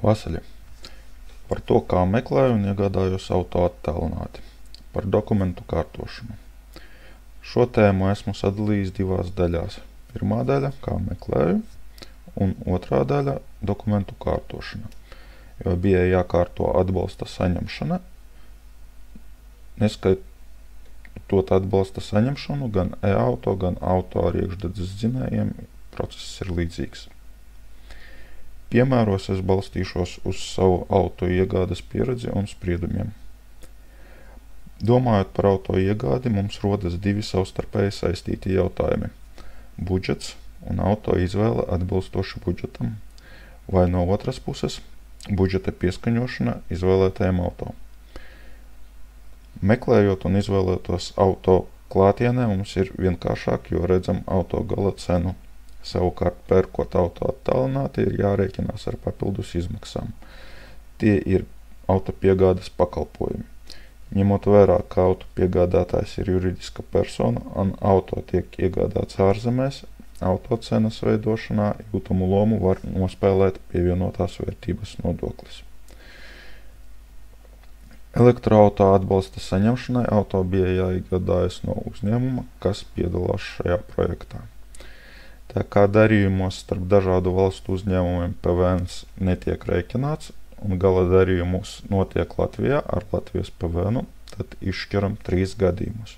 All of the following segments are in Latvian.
Vasaļa. Par to, kā meklēju un iegādājos auto attālināti. Par dokumentu kārtošanu. Šo tēmu esmu sadalījis divās daļās. Pirmā daļa – kā meklēju, un otrā daļa – dokumentu kārtošana. Jo bija jākārto atbalsta saņemšana, neskaitot atbalsta saņemšanu, gan e-auto, gan auto ar iekšdedzes dzinējiem process ir līdzīgs. Piemēros es balstīšos uz savu auto iegādes pieredzi un spriedumiem. Domājot par auto iegādi, mums rodas divi savstarpēji saistīti jautājumi – budžets un auto izvēle atbilstoši budžetam, vai no otras puses – budžeta pieskaņošana izvēlētajam auto. Meklējot un izvēlētos auto klātienē, mums ir vienkāršāk, jo redzam auto gala cenu. Savukārt, pērkot auto attālināti, ir jārēķinās ar papildus izmaksām. Tie ir auto piegādes pakalpojumi. Ņemot vērā, ka auto piegādātājs ir juridiska persona un auto tiek iegādāts ārzemēs, auto cenas veidošanā jūtamu lomu var nospēlēt pievienotās vērtības nodoklis. Elektroauto atbalsta saņemšanai auto bija jāiegādājas no uzņēmuma, kas piedalās šajā projektā. Tā kā darījumos starp dažādu valstu uzņēmumiem PVN netiek rēķināts un gala darījumus notiek Latvijā ar Latvijas PVN, tad izšķiram 3 gadījumus.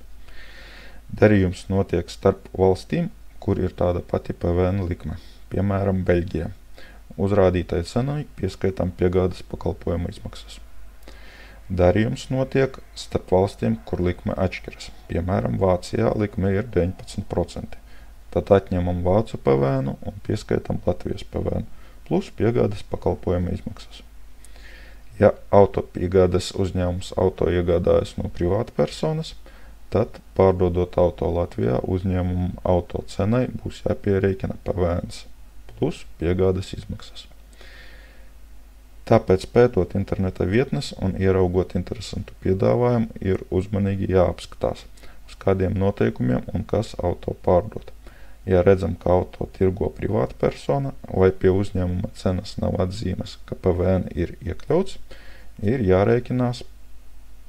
Darījums notiek starp valstīm, kur ir tāda pati PVN likme, piemēram, Beļģijā. Uzrādītai cenai pieskaitam piegādes pakalpojumu izmaksas. Darījums notiek starp valstīm, kur likme atšķiras, piemēram, Vācijā likme ir 19%. Tad atņemam vācu PVN un pieskaitam Latvijas PVN, plus piegādes pakalpojuma izmaksas. Ja auto piegādes uzņēmums auto iegādājas no privāta personas, tad, pārdodot auto Latvijā, uzņēmuma auto cenai būs jāpierēķina PVN, plus piegādes izmaksas. Tāpēc, pētot interneta vietnes un ieraugot interesantu piedāvājumu, ir uzmanīgi jāapskatās, uz kādiem noteikumiem un kas auto pārdot. Ja redzam, ka auto tirgo privāta persona vai pie uzņēmuma cenas nav atzīmes, ka PVN ir iekļauts, ir jārēķinās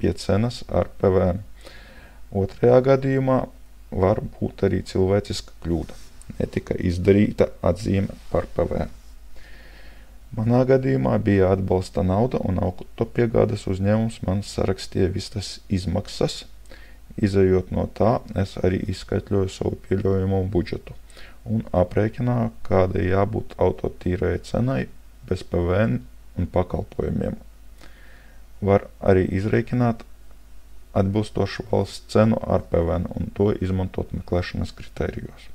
pie cenas ar PVN. Otrajā gadījumā var būt arī cilvēciska kļūda, netika izdarīta atzīme par PVN. Manā gadījumā bija atbalsta nauda un autopiegādes uzņēmums man sarakstīja visas izmaksas. Izejot no tā, es arī izskaitļoju savu pieļaujamo budžetu un aprēķināju, kāda jābūt auto tīrai cenai bez PVN un pakalpojumiem. Var arī izrēķināt atbilstošu valsts cenu ar PVN un to izmantot meklēšanas kritērijos.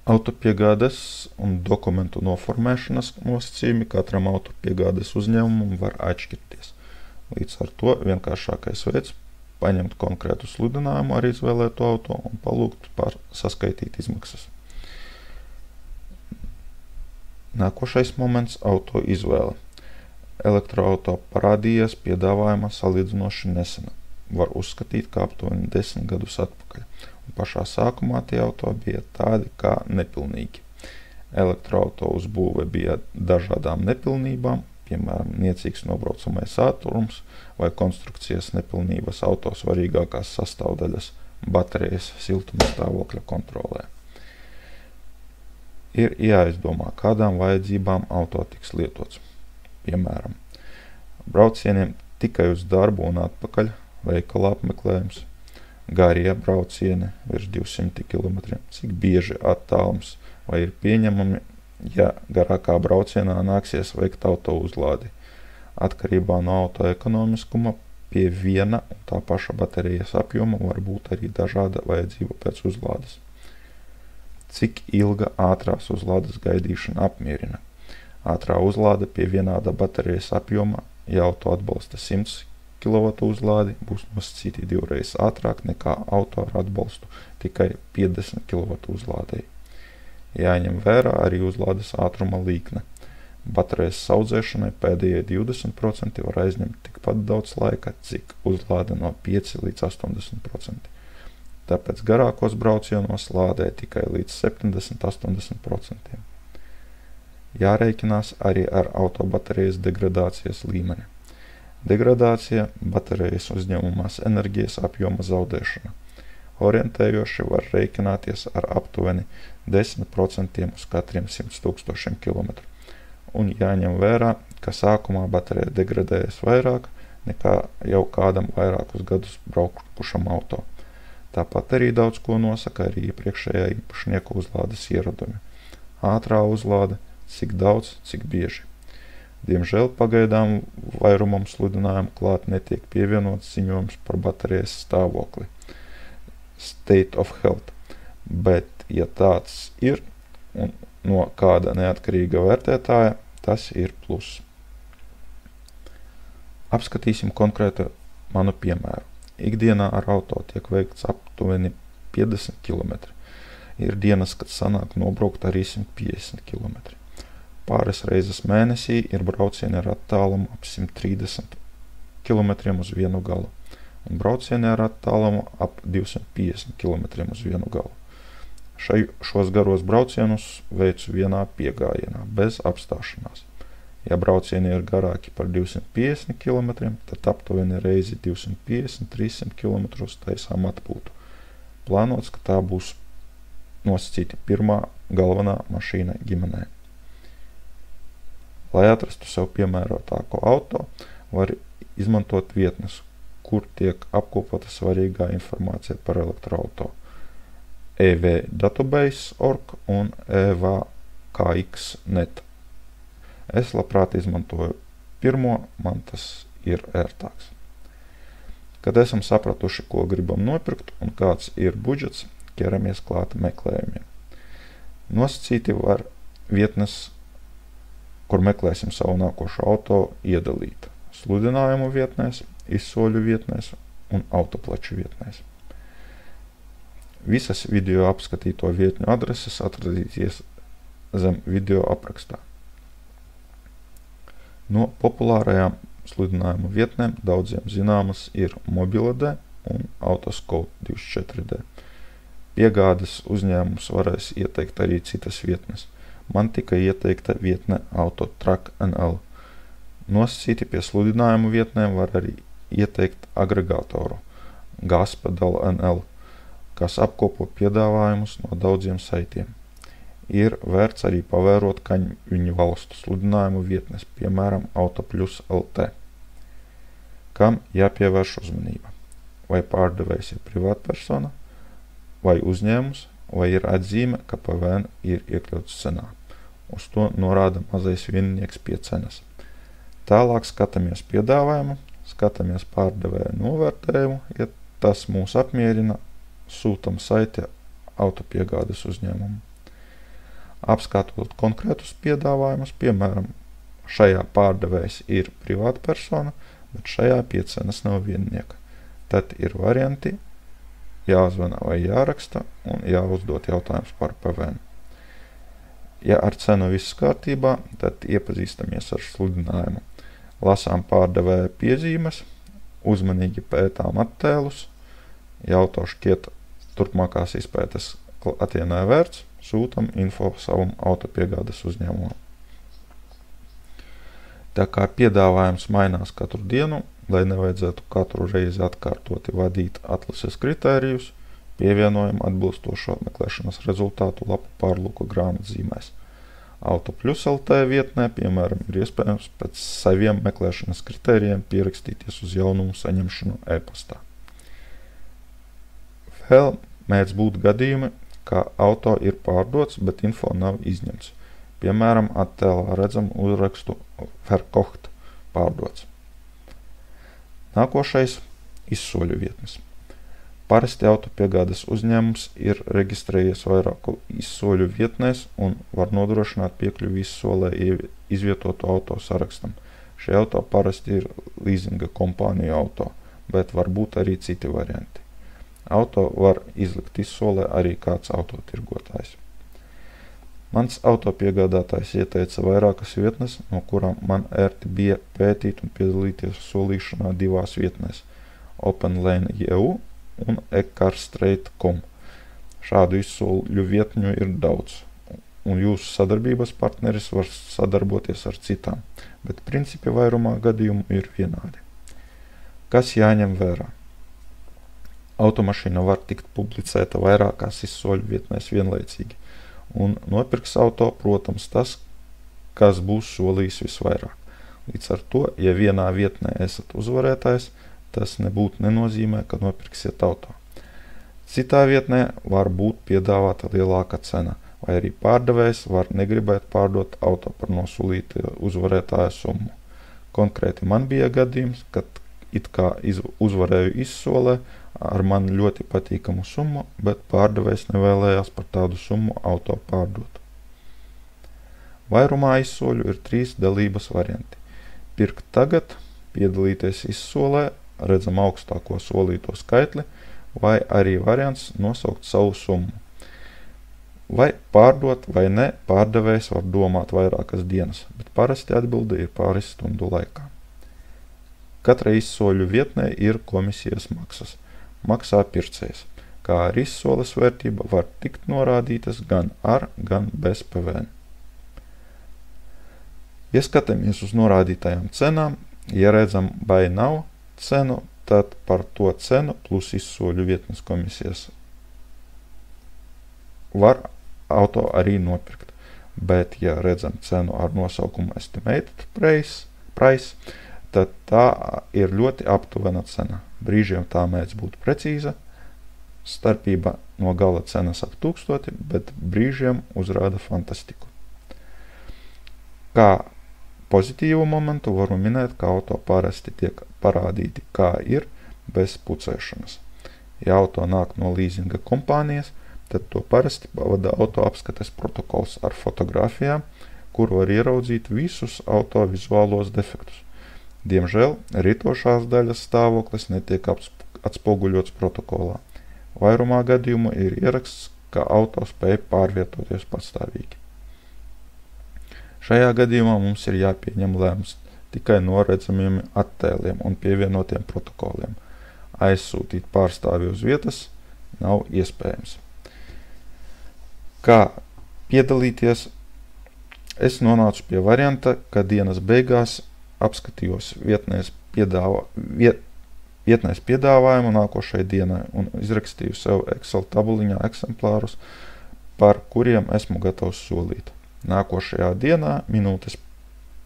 Autopiegādes un dokumentu noformēšanas nosacījumi katram autopiegādes uzņēmumam var atšķirties. Līdz ar to vienkāršākais veids – paņemt konkrētu sludinājumu ar izvēlēto auto un palūgt saskaitīt izmaksas. Nākošais moments – auto izvēle. Elektroauto parādījies piedāvājumā salīdzinoši nesena. Var uzskatīt, kā aptuveni 10 gadus atpakaļ. Un pašā sākumā tie auto bija tādi kā nepilnīgi. Elektroauto uzbūve bija dažādām nepilnībām, piemēram, niecīgs nobraucamais ātrums vai konstrukcijas nepilnības auto svarīgākās sastāvdaļas baterijas siltuma stāvokļa kontrolē. Ir jāizdomā, kādām vajadzībām auto tiks lietots. Piemēram, braucieniem tikai uz darbu un atpakaļ, veikala apmeklējums, garie braucieni virs 200 km, cik bieži attālums vai ir pieņemami, ja garākā braucienā nāksies veikt auto uzlādi. Atkarībā no auto ekonomiskuma pie viena un tā paša baterijas apjoma var būt arī dažāda vajadzība pēc uzlādes. Cik ilga ātrās uzlādes gaidīšana apmierina? Ātrā uzlāde pie vienāda baterijas apjoma, ja auto atbalsta 100 kW uzlādi, būs nosacīti 2 reizes ātrāk nekā auto ar atbalstu tikai 50 kW uzlādei. Jāņem vērā arī uzlādes ātruma līkne. Baterijas saudzēšanai pēdējie 20% var aizņemt tikpat daudz laika, cik uzlāde no 5 līdz 80%. Tāpēc garākos braucienos lādē tikai līdz 70–80%. Jārēķinās arī ar autobaterijas degradācijas līmeni. Degradācija – baterijas uzņemamās enerģijas apjoma zaudēšana. Orientējoši var rēķināties ar aptuveni 10% uz katriem 100 000 km. Un jāņem vērā, ka sākumā baterija degradējas vairāk nekā jau kādam vairākus gadus braukušam auto. Tāpat arī daudz ko nosaka arī iepriekšējā īpašnieka uzlādes ieradumi. Ātrā uzlāde, cik daudz, cik bieži. Diemžēl pagaidām vairumam sludinājumu klāt netiek pievienots ziņojums par baterijas stāvokli. State of health, bet, ja tāds ir un no kāda neatkarīga vērtētāja, tas ir pluss. Apskatīsim konkrētu manu piemēru. Ikdienā ar auto tiek veikts aptuveni 50 km. Ir dienas, kad sanāk nobraukt arī 150 km. Pāris reizes mēnesī ir braucieni ar attālumu ap 130 km uz vienu galu, un braucieni ar attālumu ap 250 km uz vienu galu. Šos garos braucienus veicu vienā piegājienā, bez apstāšanās. Ja braucieni ir garāki par 250 km, tad aptuveni reizi 250-300 km taisām atpūtu. Plānots, ka tā būs nosacīta pirmā galvenā mašīna ģimenē. Lai atrastu sev piemērotāko auto, var izmantot vietnes, kur tiek apkopota svarīgā informācija par elektroauto. evdatabase.org un evkx.net. Es labprāt izmantoju pirmo, man tas ir ērtāks. Kad esam sapratuši, ko gribam nopirkt un kāds ir budžets, ķeramies klāt meklējumiem. Nosacīti var vietnes, kur meklēsim savu nākošo auto, iedalīt sludinājumu vietnēs, izsoļu vietnēs un autoplaču vietnēs. Visas video apskatīto vietņu adreses atradīsies zem video aprakstā. No populārajām sludinājumu vietnēm daudziem zināmas ir Mobile.d un Autoscout 24D. Piegādes uzņēmums varēs ieteikt arī citas vietnes. Man tika ieteikta vietne Autotrack.nl. Nosacīti pie sludinājumu vietnēm var arī ieteikt agregātoru Gaspedal.nl, kas apkopo piedāvājumus no daudziem saitiem. Ir vērts arī pavērot kaimiņu valstu sludinājumu vietnes, piemēram, Autoplus LT. Kam jāpievērš uzmanība? Vai pārdevējs ir privātpersona, vai uzņēmums, vai ir atzīme, ka PVN ir iekļauts cenā. Uz to norāda mazais viennieks pie cenas. Tālāk skatāmies piedāvājumu, skatāmies pārdevēja novērtējumu, ja tas mūs apmierina, sūtam saiti autopiegādes uzņēmumu. Apskatot konkrētus piedāvājumus, piemēram, šajā pārdevējs ir privātpersona, bet šajā pie cenas nav viennieka. Tad ir varianti, jāzvana vai jāraksta un jāuzdot jautājums par PVN. Ja ar cenu viss kārtībā, tad iepazīstamies ar sludinājumu. Lasām pārdevēja piezīmes, uzmanīgi pētām attēlus, ja auto šķiet turpmākās izpētes klātienē vērts, sūtam info savam autopiegādes uzņēmumam. Tā kā piedāvājums mainās katru dienu, lai nevajadzētu katru reizi atkārtoti vadīt atlases kritērijus, pievienojam atbilstošo meklēšanas rezultātu lapu pārlūku grāmatzīmēs. Autoplus LT vietnē, piemēram, ir iespējams pēc saviem meklēšanas kritērijiem pierakstīties uz jaunumu saņemšanu e-pastā. Vēl mēdz būt gadījumi, ka auto ir pārdots, bet info nav izņemts. Piemēram, attēlā redzam uzrakstu Verkocht pārdots. Nākošais – izsoļu vietnes. Parasti autopiegādes uzņēmums ir reģistrējies vairāku izsoļu vietnēs un var nodrošināt piekļuvi izsolē izvietotu auto sarakstam. Šie auto parasti ir leasinga kompāniju auto, bet var būt arī citi varianti. Auto var izlikt izsolē arī kāds autotirgotājs. Mans autopiegādātājs ieteica vairākas vietnes, no kurām man ērti bija pētīt un piedalīties solīšanā divās vietnēs – OpenLane.eu un eCarStraight.com. Šādu izsoļu vietņu ir daudz, un jūsu sadarbības partneris var sadarboties ar citām, bet principi vairumā gadījumu ir vienādi. Kas jāņem vērā? Automašīna var tikt publicēta vairākās izsoļu vietnēs vienlaicīgi, un nopirks auto, protams, tas, kas būs solījis visvairāk. Līdz ar to, ja vienā vietnē esat uzvarētājs, tas nebūtu nenozīmē, ka nopirksiet auto. Citā vietnē var būt piedāvāta lielāka cena, vai arī pārdevējs var negribēt pārdot auto par nosolītu uzvarētāja summu. Konkrēti man bija gadījums, kad it kā uzvarēju izsolē ar man ļoti patīkamu summu, bet pārdevējs nevēlējās par tādu summu auto pārdot. Vairumā izsoļu ir 3 dalības varianti. Pirkt tagad, piedalīties izsolē, redzam augstāko solīto skaitli, vai arī variants nosaukt savu summu. Vai pārdot vai ne, pārdevējs var domāt vairākas dienas, bet parasti atbilde ir pāris stundu laikā. Katrai izsoļu vietnē ir komisijas maksas. Maksā pircējs, kā arī izsoles vērtība var tikt norādītas gan ar, gan bez PVN. Ja skatāmies uz norādītajām cenām, ja redzam vai nav cenu, tad par to cenu plus izsoļu vietnes komisijas var auto arī nopirkt. Bet, ja redzam cenu ar nosaukumu estimated price, tad tā ir ļoti aptuvena cena. Brīžiem tā mēdz būt precīza, starpība no gala cenas ap 1000, bet brīžiem uzrāda fantastiku. Kā pozitīvu momentu varu minēt, ka auto parasti tiek parādīti kā ir, bez pucēšanas. Ja auto nāk no līzinga kompānijas, tad to parasti pavada auto apskates protokols ar fotogrāfijām, kur var ieraudzīt visus auto vizuālos defektus. Diemžēl ritošās daļas stāvoklis netiek atspoguļots protokolā. Vairumā gadījumu ir ieraksts, ka auto spēj pārvietoties pastāvīgi. Šajā gadījumā mums ir jāpieņem lēmums tikai no redzamiem attēliem un pievienotiem protokoliem. Aizsūtīt pārstāvi uz vietas nav iespējams. Kā piedalīties? Es nonācu pie varianta, ka dienas beigās apskatījos vietnēs piedāvājumu nākošai dienai un izrakstīju sev Excel tabuliņā eksemplārus, par kuriem esmu gatavs solīt. Nākošajā dienā, minūtes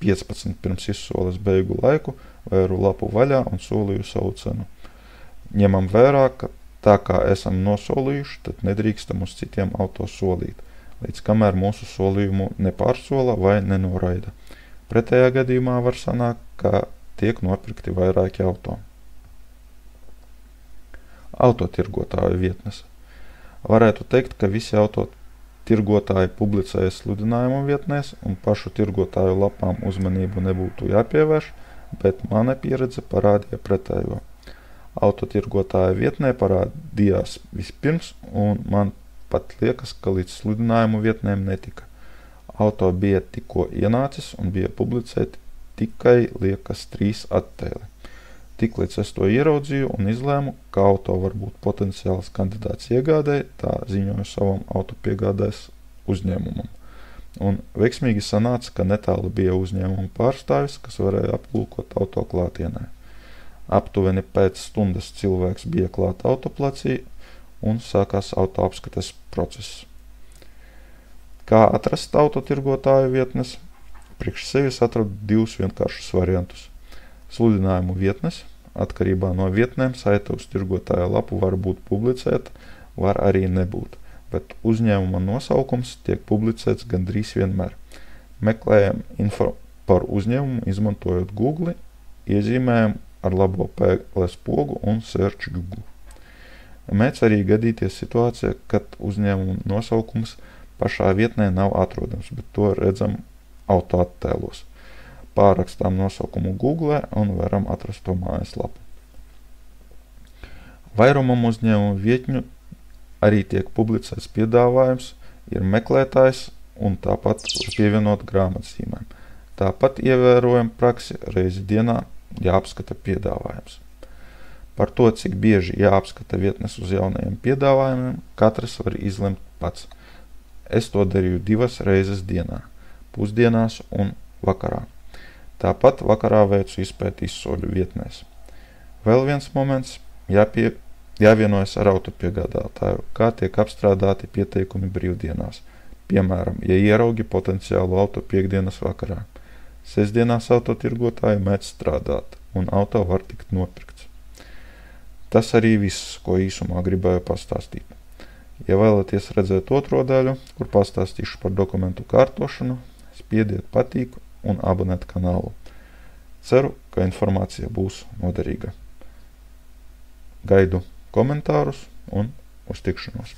15 pirms izsoles beigu laiku, vēru lapu vaļā un solīju savu cenu. Ņemam vērā, ka tā kā esam nosolījuši, tad nedrīkstam uz citiem auto solīt, līdz kamēr mūsu solījumu nepārsola vai nenoraida. Pretējā gadījumā var sanākt, ka tiek nopirkti vairāki auto. Autotirgotāju vietnes. Varētu teikt, ka visi autotirgotāji publicēja sludinājumu vietnēs un pašu tirgotāju lapām uzmanību nebūtu jāpievērš, bet mana pieredze parādīja pretējo. Autotirgotāju vietnē parādījās vispirms un man pat liekas, ka līdz sludinājumu vietnēm netika. Auto bija tikko ienācis un bija publicēti tikai liekas 3 attēli. Tiklīdz es to ieraudzīju un izlēmu, ka auto var būt potenciāls kandidāts iegādēji, tā ziņoju savam autopiegādēs uzņēmumam. Un veiksmīgi sanāca, ka netālu bija uzņēmuma pārstāvis, kas varēja aplūkot auto klātienē. Aptuveni pēc stundas cilvēks bija klāt autoplacī un sākās auto apskates process. Kā atrast autotirgotāju vietnes? Priekš sevis atradu 2 vienkāršus variantus. Sludinājumu vietnes, atkarībā no vietnēm saite uz tirgotāja lapu var būt publicēta, var arī nebūt, bet uzņēmuma nosaukums tiek publicēts gandrīz vienmēr. Meklējam info par uzņēmumu, izmantojot Google, iezīmējam ar labo pēles pogu un search Google. Mēdz arī gadīties situācija, kad uzņēmuma nosaukums pašā vietnē nav atrodams, bet to redzam auto attēlos. Pārrakstām nosaukumu Google un varam atrast to mājaslapu. Vairumam uzņēmumu vietņu arī tiek publicēts piedāvājums, ir meklētājs un tāpat pievienot grāmatzīmēm. Tāpat ievērojam praksi reizi dienā jāapskata piedāvājums. Par to, cik bieži jāapskata vietnes uz jaunajiem piedāvājumiem, katrs var izlemt pats. Es to darīju 2 reizes dienā, pusdienās un vakarā. Tāpat vakarā veicu izpēti izsoļu vietnēs. Vēl viens moments jāvienojas ar autopiegādātāju, kā tiek apstrādāti pieteikumi brīvdienās. Piemēram, ja ieraugi potenciālu auto piekdienas vakarā. Sestdienās autotirgotāji mēdz strādāt, un auto var tikt nopirkts. Tas arī viss, ko īsumā gribēju pastāstīt. Ja vēlaties redzēt otro daļu, kur pastāstīšu par dokumentu kārtošanu, spiediet patīk un abonēt kanālu. Ceru, ka informācija būs noderīga. Gaidu komentārus un uz tikšanos.